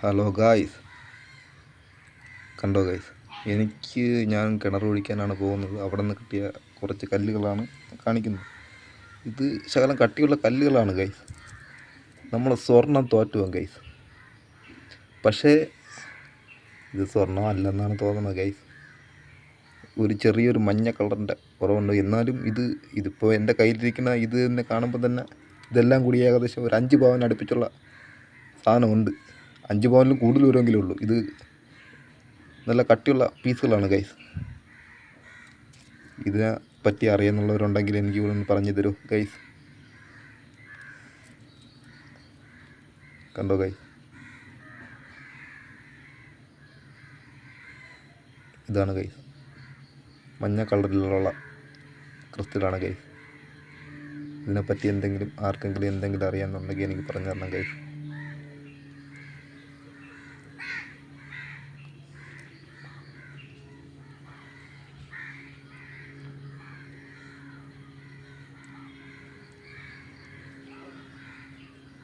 Hello guys, കണ്ടോ guys? ഞാൻ കിണർ ഒഴിക്കാനാണ് പോകുന്നത്. അവിടെ നിന്ന് കിട്ടിയ കുറച്ച് കല്ലുകളാണ് കാണിക്കുന്നത്. ഇത് ശകലം കട്ടിയുള്ള കല്ലുകളാണ് ഗൈസ്. നമ്മൾ സ്വർണം തോറ്റുപോകും ഗൈസ്. പക്ഷേ ഇത് സ്വർണം അല്ലെന്നാണ് തോന്നുന്നത് ഗൈസ്. ഒരു ചെറിയൊരു മഞ്ഞ കളറിൻ്റെ കുറവുണ്ട്. എന്നാലും ഇതിപ്പോൾ എൻ്റെ കയ്യിലിരിക്കുന്ന ഇത് തന്നെ കാണുമ്പോൾ തന്നെ ഇതെല്ലാം കൂടി ഏകദേശം ഒരു 5 പവൻ അടുപ്പിച്ചുള്ള സാധനമുണ്ട്. 5 പവനിലും കൂടുതൽ വരുമെങ്കിലേ ഉള്ളൂ. ഇത് നല്ല കട്ടിയുള്ള പീസുകളാണ് ഗൈസ്. ഇതിനെ പറ്റി അറിയുന്നുള്ളവരുണ്ടെങ്കിൽ എനിക്ക് ഇവിടെ ഒന്ന് പറഞ്ഞു തരൂ ഗൈസ്. കണ്ടോ ഗൈസ്? ഇതാണ് ഗൈസ്, മഞ്ഞ കളറിലുള്ള ക്രിസ്റ്റലാണ് ഗൈസ്. ഇതിനെപ്പറ്റി ആർക്കെങ്കിലും എന്തെങ്കിലും അറിയാമെന്നുണ്ടെങ്കിൽ എനിക്ക് പറഞ്ഞു തരണം ഗൈസ്.